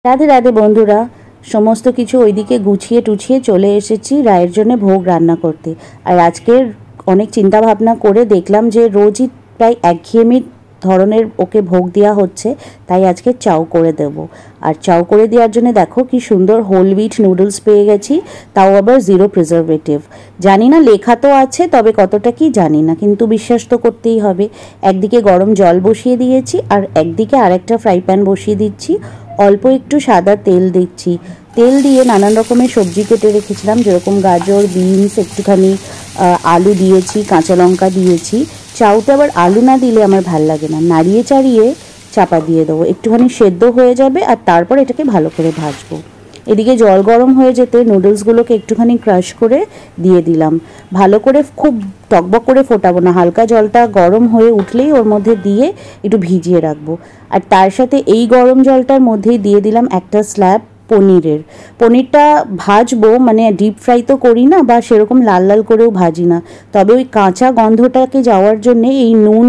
রাধে রাধে বন্ধুরা, সমস্ত কিছু ওইদিকে গুছিয়ে টুছিয়ে চলে এসেছি রায়ের জন্য ভোগ রান্না করতে। আর আজকের অনেক চিন্তা ভাবনা করে দেখলাম যে রোজই প্রায় একঘেয়েমি ধরনের ওকে ভোগ দেওয়া হচ্ছে, তাই আজকে চাউ করে দেব। আর চাউ করে দেওয়ার জন্য দেখো কি সুন্দর হোল হুইট নুডলস পেয়ে গেছি, তাও আবার 0 প্রিজারভেটিভ। জানি না লেখা তো আছে, তবে কতটা কি জানি না, কিন্তু বিশ্বাস তো করতেই হবে। একদিকে গরম জল বসিয়ে দিয়েছি আর একদিকে আরেকটা ফ্রাই প্যান বসিয়ে দিচ্ছি। অল্প একটু সাদা তেল দিচ্ছি। তেল দিয়ে নানান রকমের সবজি কেটে রেখেছিলাম, যেরকম গাজর, বিনস, একটুখানি আলু দিয়েছি, কাঁচা লঙ্কা দিয়েছি। চাউতে আবার আলু না দিলে আমার ভাল লাগে না। নাড়িয়ে চাড়িয়ে চাপা দিয়ে দেবো, একটুখানি সেদ্ধ হয়ে যাবে আর তারপর এটাকে ভালো করে ভাজবো। এদিকে জল গরম হয়ে যেতে নুডলসগুলোকে একটুখানি ক্রাশ করে দিয়ে দিলাম। ভালো করে খুব টকবক করে ফোটাবো না, হালকা জলটা গরম হয়ে উঠলেই ওর মধ্যে দিয়ে একটু ভিজিয়ে রাখবো। আর তার সাথে এই গরম জলটার মধ্যেই দিয়ে দিলাম একটা স্ল্যাব পনিরটা ভাজবো, মানে ডিপ ফ্রাই তো করি না বা সেরকম লাল লাল করেও ভাজি না, তবে ওই কাঁচা গন্ধটাকে যাওয়ার জন্যে এই নুন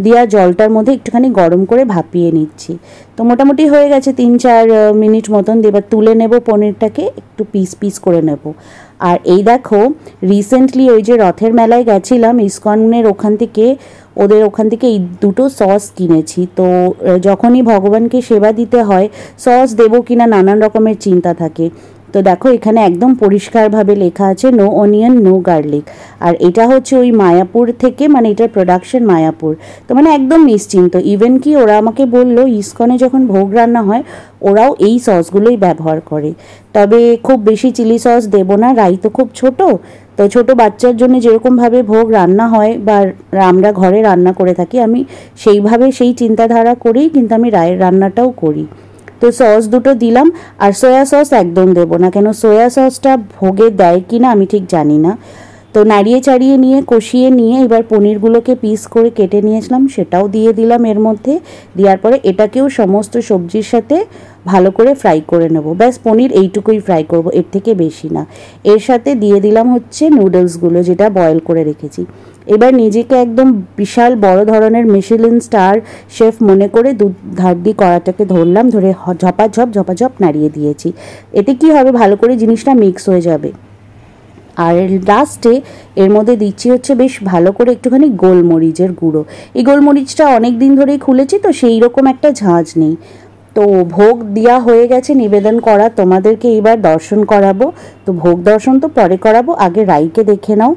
দেওয়া জলটার মধ্যে একটুখানি গরম করে ভাপিয়ে নিচ্ছি। তো মোটামুটি হয়ে গেছে 3-4 মিনিট মতন। এবার তুলে নেব পনিরটাকে, একটু পিস পিস করে নেব। আর এই দেখো, রিসেন্টলি ওই যে রথের মেলায় গেছিলাম ইসকনের ওদের ওখান থেকে এই দুটো সস কিনেছি। তো যখনই ভগবানকে সেবা দিতে হয় সস দেবো কিনা নানান রকমের চিন্তা থাকে। তো দেখো এখানে একদম পরিষ্কারভাবে লেখা আছে নো অনিয়ন নো গার্লিক। আর এটা হচ্ছে ওই মায়াপুর থেকে, মানে এটার প্রোডাকশন মায়াপুর। তো মানে একদম নিশ্চিন্ত। ইভেন কি ওরা আমাকে বললো ইসকনে যখন ভোগ রান্না হয় ওরাও এই সসগুলোই ব্যবহার করে। তবে খুব বেশি চিলি সস দেবো না, রাই তো খুব ছোট। তো ছোট বাচ্চার জন্য যেরকমভাবে ভোগ রান্না হয় বা আমরা ঘরে রান্না করে থাকি, আমি সেইভাবে সেই চিন্তাধারা করেই কিন্তু আমি রায়ের রান্নাটাও করি। তো সস দুটো দিলাম। আর সয়া সস একদম দেবো না, কেন সয়া সসটা ভোগে দেয় কি না আমি ঠিক জানি না। তো নাড়িয়ে চাড়িয়ে নিয়ে কষিয়ে নিয়ে এবার পনিরগুলোকে পিস করে কেটে নিয়েছিলাম সেটাও দিয়ে দিলাম এর মধ্যে। দেওয়ার পরে এটাকেও সমস্ত সবজির সাথে ভালো করে ফ্রাই করে নেব। ব্যাস পনির এইটুকুই ফ্রাই করব, এর থেকে বেশি না। এর সাথে দিয়ে দিলাম হচ্ছে নুডলসগুলো যেটা বয়েল করে রেখেছি। এবার নিজেকে একদম বিশাল বড় ধরনের মিশেলিন স্টার শেফ মনে করে ধার দিয়ে কড়াটাকে ধরলাম, ধরে ঝপাঝপ নাড়িয়ে দিয়েছি। এতে কি হবে, ভালো করে জিনিসটা মিক্স হয়ে যাবে। আর লাস্টে এর মধ্যে দিচ্ছি হচ্ছে বেশ ভালো করে একটুখানি গোলমরিচের গুঁড়ো। এই গোলমরিচটা অনেক দিন ধরেই খুলেছি, তো সেই রকম একটা ঝাঁঝ নেই। তো ভোগ দেওয়া হয়ে গেছে, নিবেদন করা, তোমাদেরকে এবার দর্শন করাবো। তো ভোগ দর্শন তো পরে করাবো, আগে রাইকে দেখে নাও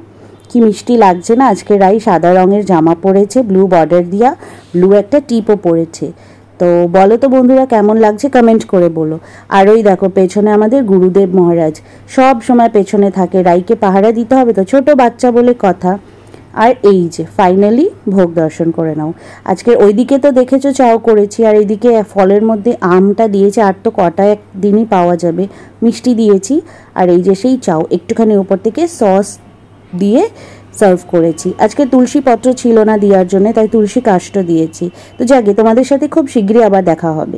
কি মিষ্টি লাগছে না। আজকে রাই সাদা রঙের জামা পরেছে, ব্লু বর্ডার দিয়া, ব্লু একটা টিপও পরেছে। তো বলো তো বন্ধুরা কেমন লাগছে, কমেন্ট করে বলো। আর ওই দেখো পেছনে আমাদের গুরুদেব মহারাজ সব সময় পেছনে থাকে, রাইকে পাহারা দিতে হবে তো, ছোট বাচ্চা বলে কথা। আর এই যে ফাইনালি ভোগ দর্শন করে নাও। আজকে ওইদিকে তো দেখেছো চাও করেছি, আর এইদিকে ফলের মধ্যে আমটা দিয়েছি, আর তো কটা একদিনই পাওয়া যাবে, মিষ্টি দিয়েছি। আর এই যে সেই চাও একটুখানি উপর থেকে সস দিয়ে সার্ভ করেছি। আজকে তুলসী পত্র ছিল না দেওয়ার জন্য, তাই তুলসী কাষ্ঠ দিয়েছি। তো যাকে তোমাদের সাথে খুব শীঘ্রই আবার দেখা হবে।